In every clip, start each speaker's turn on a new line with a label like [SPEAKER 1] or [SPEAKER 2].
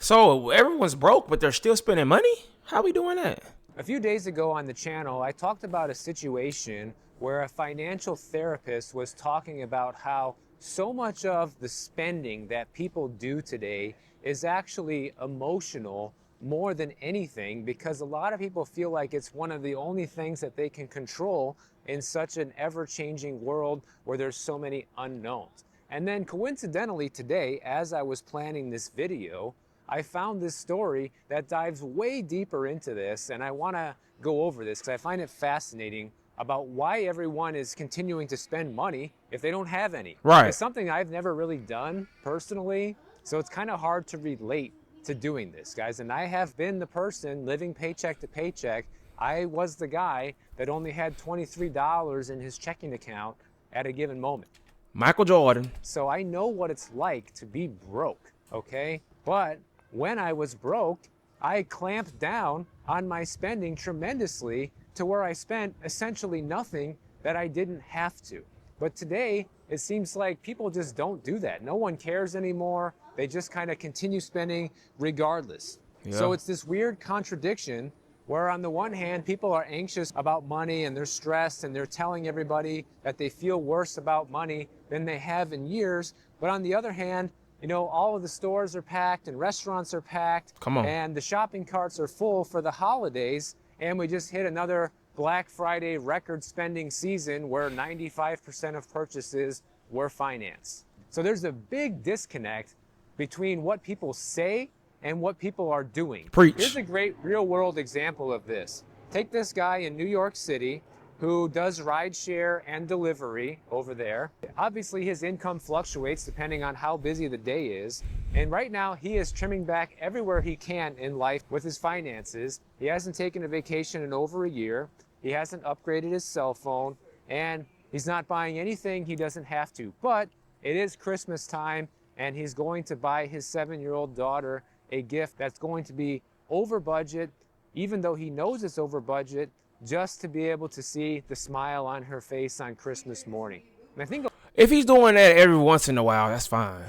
[SPEAKER 1] So everyone's broke, but they're still spending money? How we doing that?
[SPEAKER 2] A few days ago on the channel, I talked about a situation where a financial therapist was talking about how so much of the spending that people do today is actually emotional more than anything, because a lot of people feel like it's one of the only things that they can control in such an ever-changing world where there's so many unknowns. And then coincidentally today, as I was planning this video, I found this story that dives way deeper into this, and I want to go over this because I find it fascinating about why everyone is continuing to spend money if they don't have any.
[SPEAKER 1] Right.
[SPEAKER 2] It's something I've never really done personally, so it's kind of hard to relate to doing this, guys. And I have been the person living paycheck to paycheck. I was the guy that only had $23 in his checking account at a given moment.
[SPEAKER 1] Michael Jordan.
[SPEAKER 2] So I know what it's like to be broke, okay? But when I was broke, I clamped down on my spending tremendously to where I spent essentially nothing that I didn't have to. But today, it seems like people just don't do that. No one cares anymore. They just kind of continue spending regardless.
[SPEAKER 1] Yeah.
[SPEAKER 2] So it's this weird contradiction where on the one hand, people are anxious about money and they're stressed and they're telling everybody that they feel worse about money than they have in years. But on the other hand, you know, all of the stores are packed and restaurants are packed.
[SPEAKER 1] Come on.
[SPEAKER 2] And the shopping carts are full for the holidays. And we just hit another Black Friday record spending season where 95% of purchases were financed. So there's a big disconnect between what people say and what people are doing.
[SPEAKER 1] Preach.
[SPEAKER 2] Here's a great real world example of this. Take this guy in New York City who does rideshare and delivery over there. Obviously his income fluctuates depending on how busy the day is. And right now he is trimming back everywhere he can in life with his finances. He hasn't taken a vacation in over a year. He hasn't upgraded his cell phone, and he's not buying anything he doesn't have to. But it is Christmas time, and he's going to buy his 7-year-old daughter a gift that's going to be over budget, even though he knows it's over budget, just to be able to see the smile on her face on Christmas morning. And I think
[SPEAKER 1] If he's doing that every once in a while, that's fine.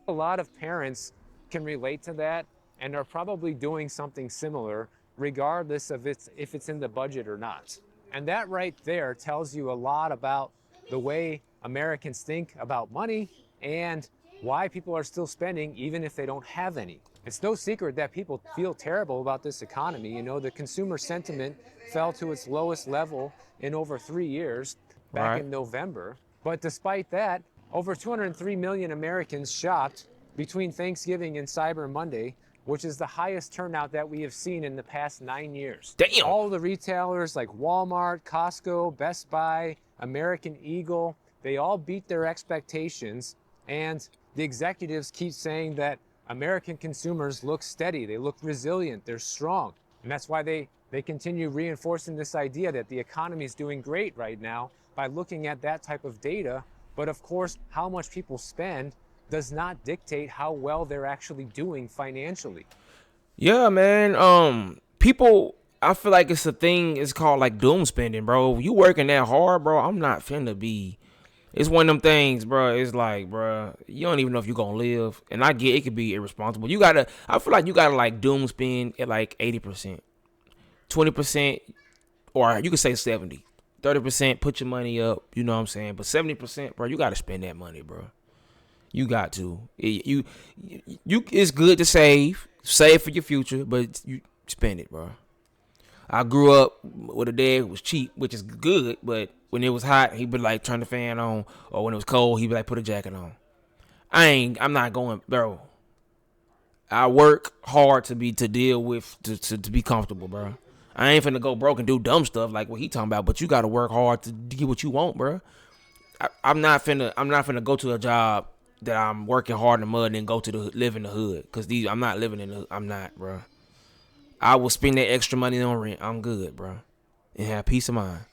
[SPEAKER 2] a lot of parents can relate to that and are probably doing something similar regardless of if it's in the budget or not. And that right there tells you a lot about the way Americans think about money and why people are still spending even if they don't have any. It's no secret that people feel terrible about this economy. You know, the consumer sentiment fell to its lowest level in over 3 years back in November. But despite that, over 203 million Americans shopped between Thanksgiving and Cyber Monday, which is the highest turnout that we have seen in the past 9 years.
[SPEAKER 1] Damn.
[SPEAKER 2] All the retailers like Walmart, Costco, Best Buy, American Eagle, they all beat their expectations. And the executives keep saying that American consumers look steady, they look resilient, they're strong. And that's why they continue reinforcing this idea that the economy is doing great right now by looking at that type of data. But of course, how much people spend does not dictate how well they're actually doing financially.
[SPEAKER 1] Yeah, man. People, I feel like it's a thing. It's called like doom spending, bro. You working that hard, bro. I'm not finna be. It's one of them things, bro. It's like, bro, you don't even know if you're gonna live. And I get it could be irresponsible. I feel like you gotta like doom spend at like 80%, 20%, or you could say 70. 30%, put your money up. You know what I'm saying? But 70%, bro, you gotta spend that money, bro. You got to. It's good to save for your future, but you spend it, bro. I grew up with a dad who was cheap, which is good, but when it was hot, he'd be like, turn the fan on, or when it was cold, he'd be like, put a jacket on. I'm not going, bro. I work hard to be comfortable, bro. I ain't finna go broke and do dumb stuff like what he talking about, but you gotta work hard to get what you want, bro. I'm not finna go to a job that I'm working hard in the mud and then go to live in the hood, cause I'm not living in the hood. I'm not, bro. I will spend that extra money on rent. I'm good, bro, and have peace of mind.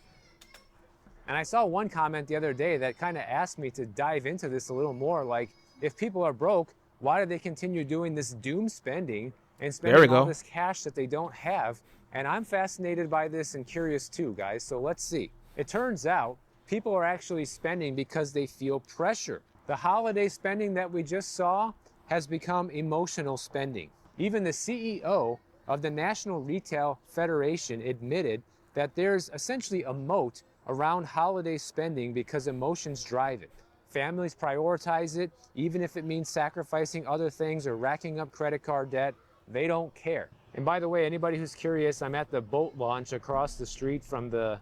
[SPEAKER 2] And I saw one comment the other day that kind of asked me to dive into this a little more. Like, if people are broke, why do they continue doing this doom spending and spending all this cash that they don't have? And I'm fascinated by this and curious too, guys. So let's see. It turns out people are actually spending because they feel pressure. The holiday spending that we just saw has become emotional spending. Even the CEO of the National Retail Federation admitted that there's essentially a moat around holiday spending because emotions drive it. Families prioritize it, even if it means sacrificing other things or racking up credit card debt. They don't care. And by the way, anybody who's curious, I'm at the boat launch across the street from the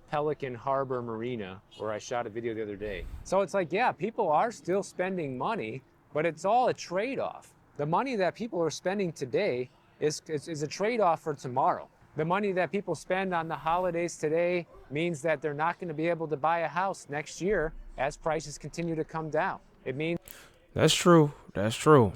[SPEAKER 2] Pelican Harbor Marina, where I shot a video the other day. So it's like, yeah, people are still spending money, but it's all a trade-off. The money that people are spending today is a trade-off for tomorrow. The money that people spend on the holidays today means that they're not going to be able to buy a house next year as prices continue to come down. It means
[SPEAKER 1] That's true. That's true.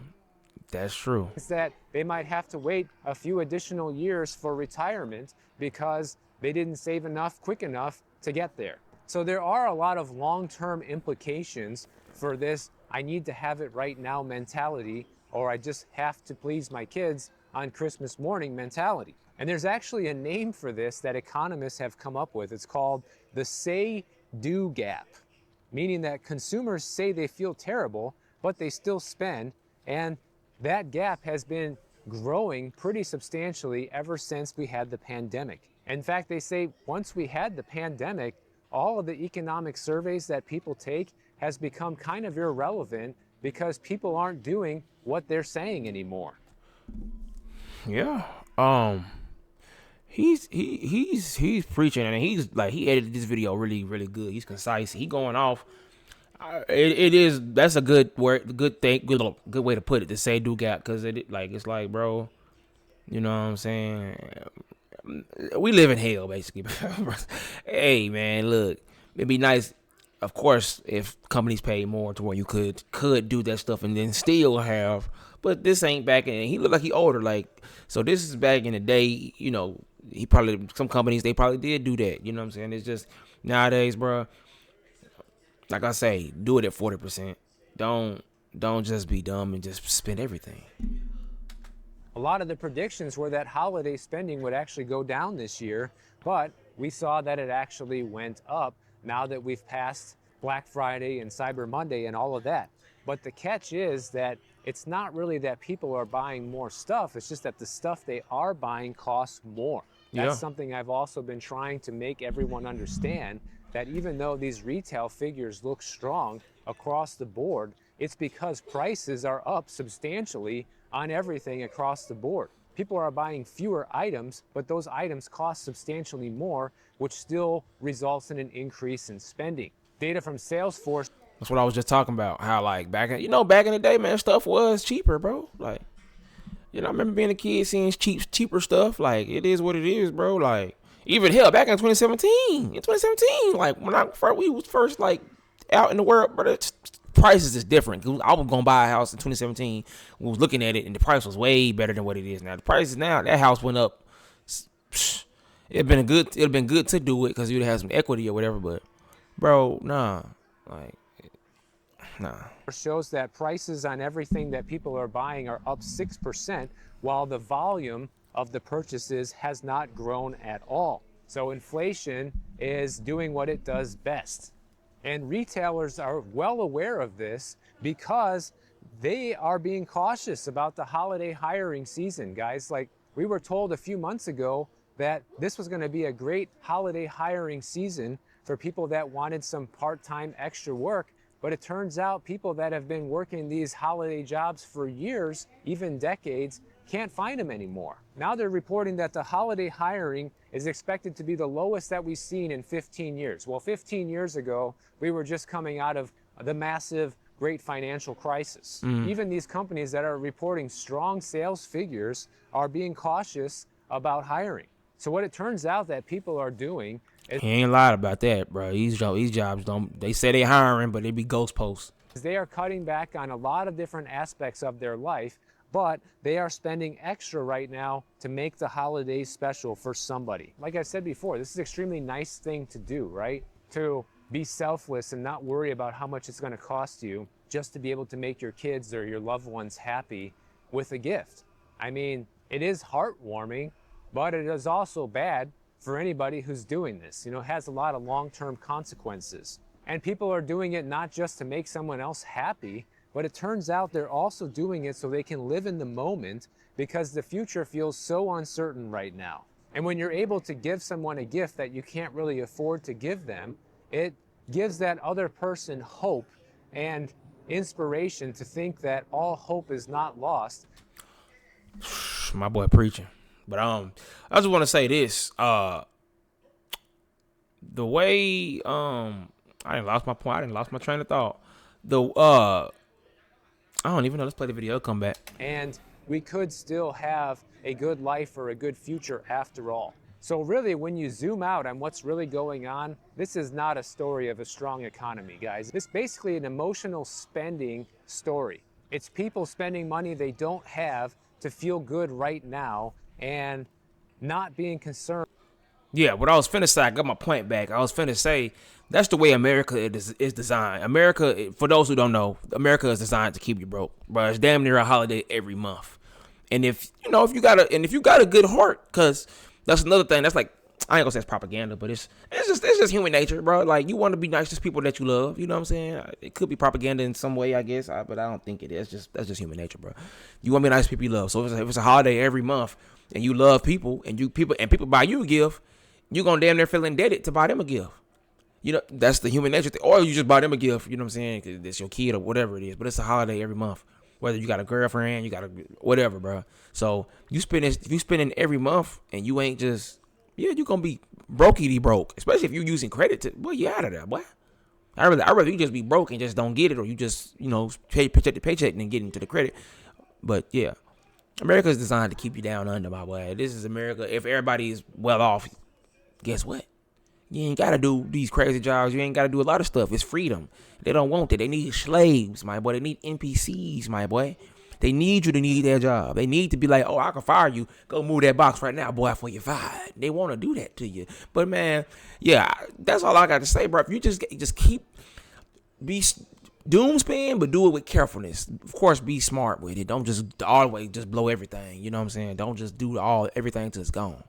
[SPEAKER 1] That's true.
[SPEAKER 2] that they might have to wait a few additional years for retirement because they didn't save enough quick enough to get there. So there are a lot of long-term implications for this I need to have it right now mentality, or I just have to please my kids on Christmas morning mentality. And there's actually a name for this that economists have come up with. It's called the say-do gap, meaning that consumers say they feel terrible, but they still spend, and that gap has been growing pretty substantially ever since we had the pandemic. In fact, they say once we had the pandemic, all of the economic surveys that people take has become kind of irrelevant because people aren't doing what they're saying anymore.
[SPEAKER 1] Yeah. He's preaching, and he's like, he edited this video really good. He's concise. He going off. That's a good word, good thing, good way to put it. To say do gap, because it's like, bro, you know what I'm saying? We live in hell, basically. Hey, man, look, it'd be nice, of course, if companies pay more to where you could do that stuff and then still have. But this ain't back in. He looked like he older, like, so this is back in the day. You know, some companies, they probably did do that. You know what I'm saying? It's just nowadays, bro. Like I say, do it at 40%. Don't just be dumb and just spend everything.
[SPEAKER 2] A lot of the predictions were that holiday spending would actually go down this year, but we saw that it actually went up now that we've passed Black Friday and Cyber Monday and all of that. But the catch is that it's not really that people are buying more stuff, it's just that the stuff they are buying costs more. That's something I've also been trying to make everyone understand, that even though these retail figures look strong across the board, it's because prices are up substantially on everything across the board. People are buying fewer items, but those items cost substantially more, which still results in an increase in spending. Data from Salesforce.
[SPEAKER 1] That's what I was just talking about. How, like, back in the day, man, stuff was cheaper, bro. Like, I remember being a kid seeing cheaper stuff. Like, it is what it is, bro. Like, even hell, back in 2017, like, when we was first, like, out in the world, bro, prices is different. I was gonna buy a house in 2017. We was looking at it, and the price was way better than what it is now. The prices now, that house went up. It'd been good to do it because you'd have some equity or whatever. But, bro, nah.
[SPEAKER 2] Shows that prices on everything that people are buying are up 6%, while the volume of the purchases has not grown at all. So inflation is doing what it does best. And retailers are well aware of this because they are being cautious about the holiday hiring season, guys. Like, we were told a few months ago that this was going to be a great holiday hiring season for people that wanted some part-time extra work. But it turns out people that have been working these holiday jobs for years, even decades, can't find them anymore. Now they're reporting that the holiday hiring is expected to be the lowest that we've seen in 15 years. Well, 15 years ago, we were just coming out of the massive great financial crisis. Even these companies that are reporting strong sales figures are being cautious about hiring. So what it turns out that people are doing is,
[SPEAKER 1] he ain't lied about that, bro. These jobs don't. They say they hiring, but they be ghost posts.
[SPEAKER 2] They are cutting back on a lot of different aspects of their life, but they are spending extra right now to make the holidays special for somebody. Like I said before, this is an extremely nice thing to do, right? To be selfless and not worry about how much it's going to cost you just to be able to make your kids or your loved ones happy with a gift. I mean, it is heartwarming, but it is also bad for anybody who's doing this. It has a lot of long-term consequences. And people are doing it not just to make someone else happy, But it turns out they're also doing it so they can live in the moment because the future feels so uncertain right now. And when you're able to give someone a gift that you can't really afford to give them, it gives that other person hope and inspiration to think that all hope is not lost.
[SPEAKER 1] My boy preaching. But I just want to say this. The way I didn't lost my point. I didn't lost my train of thought. I don't even know. Let's play the video. Come back.
[SPEAKER 2] And we could still have a good life or a good future after all. So really, when you zoom out on what's really going on, this is not a story of a strong economy, guys. It's basically an emotional spending story. It's people spending money they don't have to feel good right now and not being concerned.
[SPEAKER 1] Yeah, what I was finna say, I got my point back. I was finna say that's the way America is designed. America, for those who don't know, America is designed to keep you broke, bro. It's damn near a holiday every month. And if you got a good heart, cause that's another thing. That's like, I ain't gonna say it's propaganda, but it's just human nature, bro. Like, you want to be nice to people that you love. You know what I'm saying? It could be propaganda in some way, I guess, but I don't think it is. That's just human nature, bro. You want to be nice to people you love. So if it's a holiday every month and you love people and people buy you a gift, you're gonna damn near feel indebted to buy them a gift. You know, that's the human nature thing. Or you just buy them a gift, you know what I'm saying? Cause it's your kid or whatever it is. But it's a holiday every month. Whether you got a girlfriend, you got a whatever, bro. So if you spending every month and you ain't just, you're gonna be brokey broke. Especially if you're using credit to, boy, you out of there, boy. I'd rather you just be broke and just don't get it, or you just, pay paycheck to paycheck and then get into the credit. But yeah, America is designed to keep you down under, my boy. This is America. If everybody is well off, guess what? You ain't gotta do these crazy jobs. You ain't gotta do a lot of stuff. It's freedom. They don't want it. They need slaves, my boy. They need NPCs, my boy. They need you to need their job. They need to be like, oh, I can fire you. Go move that box right now, boy, before you're fired. They want to do that to you. But man, yeah, that's all I got to say, bro. If you just be doom spin, but do it with carefulness. Of course, be smart with it. Don't just always just blow everything. You know what I'm saying? Don't just do everything till it's gone.